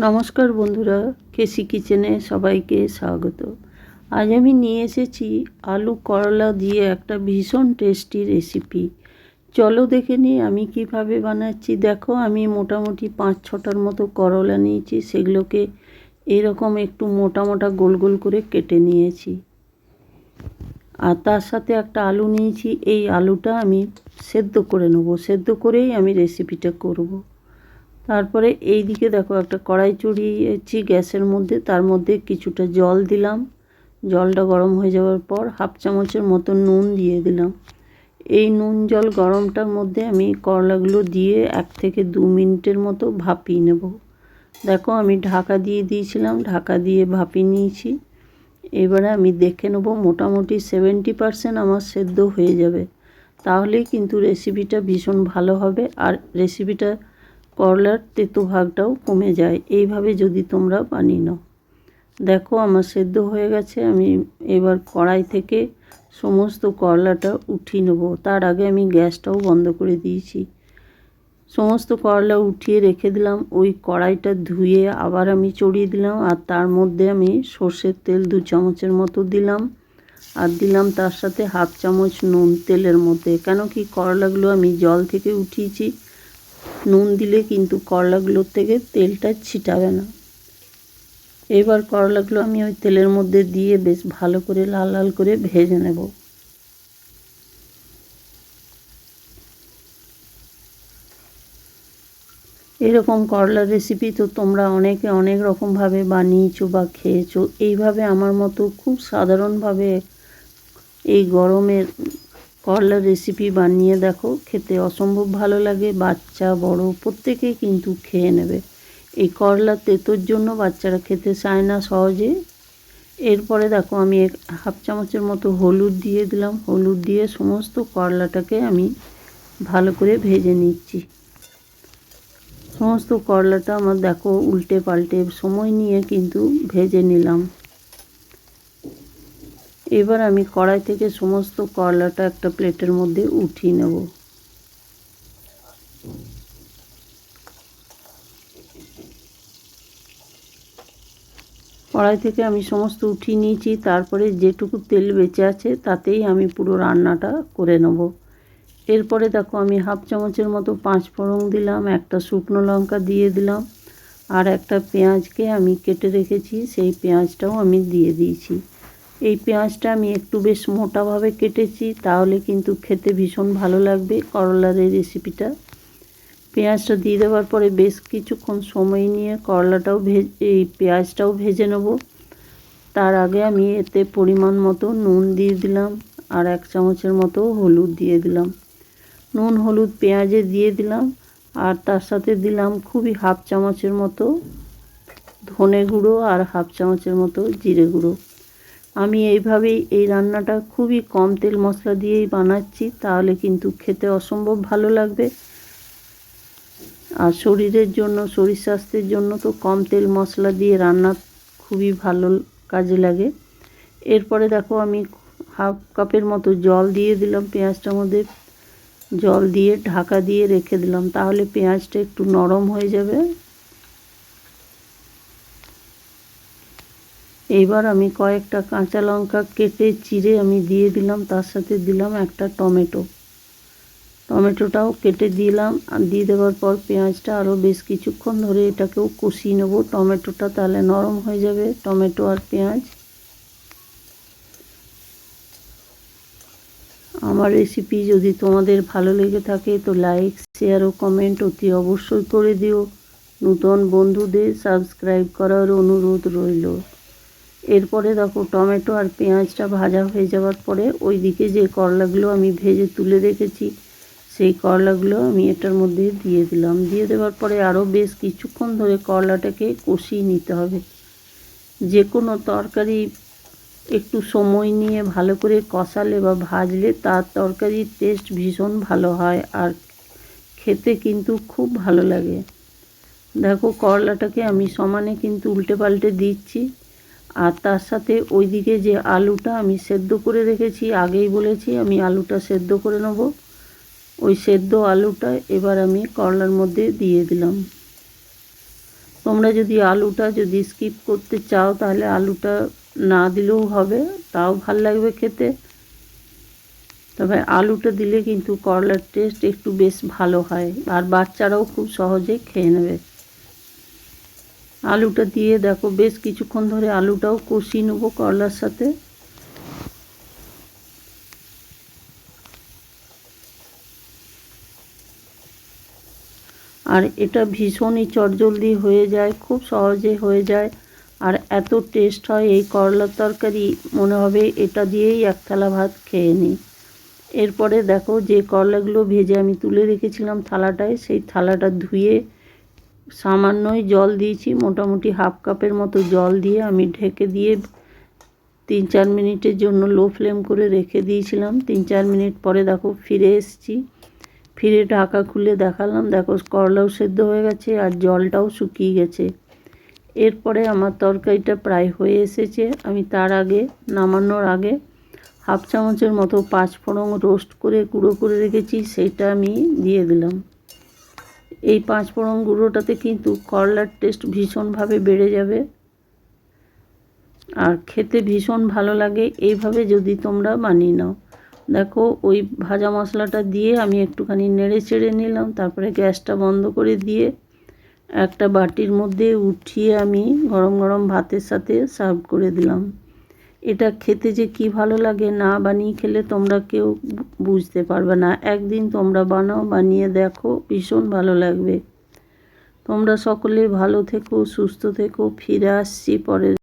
নমস্কার বন্ধুরা, কেসি কিচেনে সবাইকে স্বাগত। আজ আমি নিয়ে এসেছি আলু করলা দিয়ে একটা ভীষণ টেস্টি রেসিপি। চলো দেখে নিই আমি কিভাবে বানাচ্ছি। দেখো, আমি মোটামুটি 5-6টার মতো করলা নিয়েছি, সেগুলোকে এরকম একটু মোটা মোটা গোল গোল করে কেটে নিয়েছি। আর তার সাথে একটা আলু নিয়েছি, এই আলুটা আমি সেদ্ধ করে নেব, সেদ্ধ করেই আমি রেসিপিটা করব। তারপরে এই দিকে দেখো একটা কড়াই চড়িয়েছি গ্যাসের মধ্যে, তার মধ্যে কিছুটা জল দিলাম। জলটা গরম হয়ে যাওয়ার পর 1/2 চামচের মতো নুন দিয়ে দিলাম। এই নুন জল গরমটার মধ্যে আমি করলাগুলো দিয়ে 1 থেকে 2 মিনিটের মতো ভাপিয়ে নেব। দেখো, আমি ঢাকা দিয়ে দিয়েছিলাম, ঢাকা দিয়ে ভাপিয়ে নিয়েছি। এবারে আমি দেখে নেব, মোটামুটি 70% আমার সেদ্ধ হয়ে যাবে, তাহলেই কিন্তু রেসিপিটা ভীষণ ভালো হবে। আর রেসিপিটা করলার তেতো ভাগটাও কমে যায় এইভাবে যদি তোমরা বানিয়ে নাও। দেখো, আমার সেদ্ধ হয়ে গেছে। আমি এবার কড়াই থেকে সমস্ত করলাটা উঠিয়ে নেব। তার আগে আমি গ্যাসটাও বন্ধ করে দিয়েছি। সমস্ত করলা উঠিয়ে রেখে দিলাম। ওই কড়াইটা ধুয়ে আবার আমি চড়িয়ে দিলাম, আর তার মধ্যে আমি সর্ষের তেল 2 চামচের মতো দিলাম। আর দিলাম তার সাথে 1/2 চামচ নুন তেলের মধ্যে, কেন কি করলাগুলো আমি জল থেকে উঠিয়েছি। নুন দিলে কিন্তু করলাগুলোর থেকে তেলটা ছিটাবে না। এবার করলাগুলো আমি ওই তেলের মধ্যে দিয়ে বেশ ভালো করে লাল লাল করে ভেজে নেব। এরকম করলার রেসিপি তো তোমরা অনেকে অনেক রকমভাবে বানিয়েছো বা খেয়েছো। এইভাবে আমার মতো খুব সাধারণভাবে এই গরমের করলার রেসিপি বানিয়ে দেখো, খেতে অসম্ভব ভালো লাগে। বাচ্চা বড় প্রত্যেকেই কিন্তু খেয়ে নেবে। এই করলা তেতোর জন্য বাচ্চারা খেতে চায় না সহজে। এরপরে দেখো, আমি 1/2 চামচের মতো হলুদ দিয়ে দিলাম। হলুদ দিয়ে সমস্ত করলাটাকে আমি ভালো করে ভেজে নিচ্ছি। সমস্ত করলাটা আমার দেখো উল্টে পাল্টে সময় নিয়ে কিন্তু ভেজে নিলাম। এবার আমি কড়াই থেকে সমস্ত করলাটা একটা প্লেটের মধ্যে উঠিয়ে নেব। কড়াই থেকে আমি সমস্ত উঠিয়ে নিয়েছি। তারপরে যেটুকু তেল বেঁচে আছে তাতেই আমি পুরো রান্নাটা করে নেব। এরপরে দেখো, আমি 1/2 চামচের মতো 5 ফোড়ন দিলাম, একটা শুকনো লঙ্কা দিয়ে দিলাম, আর একটা পেঁয়াজকে আমি কেটে রেখেছি, সেই পেঁয়াজটাও আমি দিয়ে দিয়েছি। এই পেঁয়াজটা আমি একটু বেশ মোটাভাবে কেটেছি, তাহলে কিন্তু খেতে ভীষণ ভালো লাগবে করলার এই রেসিপিটা। পেঁয়াজটা দিয়ে দেওয়ার পরে বেশ কিছুক্ষণ সময় নিয়ে করলাটাও এই পেঁয়াজটাও ভেজে নেব। তার আগে আমি এতে পরিমাণ মতো নুন দিয়ে দিলাম, আর 1 চামচের মতো হলুদ দিয়ে দিলাম। নুন হলুদ পেঁয়াজে দিয়ে দিলাম, আর তার সাথে দিলাম খুবই 1/2 চামচের মতো ধনে গুঁড়ো আর 1/2 চামচের মতো জিরে গুঁড়ো। আমি এইভাবেই এই রান্নাটা খুবই কম তেল মশলা দিয়েই বানাচ্ছি, তাহলে কিন্তু খেতে অসম্ভব ভালো লাগবে। আর শরীরের জন্য, শরীর স্বাস্থ্যের জন্য তো কম তেল মশলা দিয়ে রান্না খুবই ভালো কাজে লাগে। এরপরে দেখো, আমি 1/2 কাপের মতো জল দিয়ে দিলাম পেঁয়াজটার মধ্যে। জল দিয়ে ঢাকা দিয়ে রেখে দিলাম, তাহলে পেঁয়াজটা একটু নরম হয়ে যাবে। এইবার আমি কয়েকটা কাঁচা লঙ্কা কেটে চিড়ে আমি দিয়ে দিলাম, তার সাথে দিলাম একটা টমেটো। টমেটোটাও কেটে দিলাম, আর দিয়ে দেওয়ার পর পেঁয়াজটা আরও বেশ কিছুক্ষণ ধরে এটাকেও কষিয়ে নেব। টমেটোটা তাহলে নরম হয়ে যাবে, টমেটো আর পেঁয়াজ। আমার রেসিপি যদি তোমাদের ভালো লেগে থাকে তো লাইক, শেয়ার ও কমেন্ট অতি অবশ্যই করে দিও। নতুন বন্ধুদের সাবস্ক্রাইব করার অনুরোধ রইল। এরপরে দেখো, টমেটো আর পেঁয়াজটা ভাজা হয়ে যাওয়ার পরে ওইদিকে যে করলাগুলো আমি ভেজে তুলে রেখেছি, সেই করলাগুলো আমি এটার মধ্যে দিয়ে দিলাম। দিয়ে দেওয়ার পরে আরও বেশ কিছুক্ষণ ধরে করলাটাকে কষিয়ে নিতে হবে। যে কোনো তরকারি একটু সময় নিয়ে ভালো করে কষালে বা ভাজলে তার তরকারির টেস্ট ভীষণ ভালো হয়, আর খেতে কিন্তু খুব ভালো লাগে। দেখো, করলাটাকে আমি সমানে কিন্তু উল্টে পাল্টে দিচ্ছি। আর তার সাথে ওইদিকে যে আলুটা আমি সেদ্ধ করে রেখেছি, আগেই বলেছি আমি আলুটা সেদ্ধ করে নেব, ওই সেদ্ধ আলুটা এবার আমি করলার মধ্যে দিয়ে দিলাম। তোমরা যদি আলুটা স্কিপ করতে চাও তাহলে আলুটা না দিলেও হবে, তাও ভাল লাগবে খেতে। তবে আলুটা দিলে কিন্তু করলার টেস্ট একটু বেশ ভালো হয়, আর বাচ্চারাও খুব সহজে খেয়ে নেবে। আলুটা দিয়ে দেখো বেশ কিছুক্ষণ ধরে আলুটাও কষিয়ে নেবো করলার সাথে। আর এটা ভীষণই চটজলদি হয়ে যায়, খুব সহজে হয়ে যায়, আর এত টেস্ট হয় এই করলার তরকারি, মনে হবে এটা দিয়েই এক থালা ভাত খেয়ে নিই। এরপরে দেখো যে করলাগুলো ভেজে আমি তুলে রেখেছিলাম থালাটায়, সেই থালাটা ধুয়ে সামান্যই জল দিয়েছি, মোটামুটি হাফ কাপের মতো জল দিয়ে আমি ঢেকে দিয়ে 3-4 মিনিটের জন্য লো ফ্লেম করে রেখে দিয়েছিলাম। 3-4 মিনিট পরে দেখো ফিরে এসেছি, ফিরে ঢাকা খুলে দেখালাম, দেখো করলাও সেদ্ধ হয়ে গেছে আর জলটাও শুকিয়ে গেছে। এরপরে আমার তরকারিটা প্রায় হয়ে এসেছে। আমি তার আগে নামানোর আগে হাফ চামচের মতো 5 ফোড়ন রোস্ট করে গুঁড়ো করে রেখেছি, সেইটা আমি দিয়ে দিলাম। এই 5 ফোড়ন গুঁড়োটাতে কিন্তু করলার টেস্ট ভীষণভাবে বেড়ে যাবে আর খেতে ভীষণ ভালো লাগে। এইভাবে যদি তোমরা বানিয়ে নাও। দেখো ওই ভাজা মশলাটা দিয়ে আমি একটুখানি নেড়ে চেড়ে নিলাম, তারপরে গ্যাসটা বন্ধ করে দিয়ে একটা বাটির মধ্যে উঠিয়ে আমি গরম গরম ভাতের সাথে সার্ভ করে দিলাম। এটা খেতে যে কি ভালো লাগে, না বানিয়ে খেলে তোমরা কেউ বুঝতে পারবে না। একদিন তোমরা বানাও, বানিয়ে দেখো, ভীষণ ভালো লাগবে। তোমরা সকলে ভালো থেকো, সুস্থ থেকো। ফিরে আসছি পরের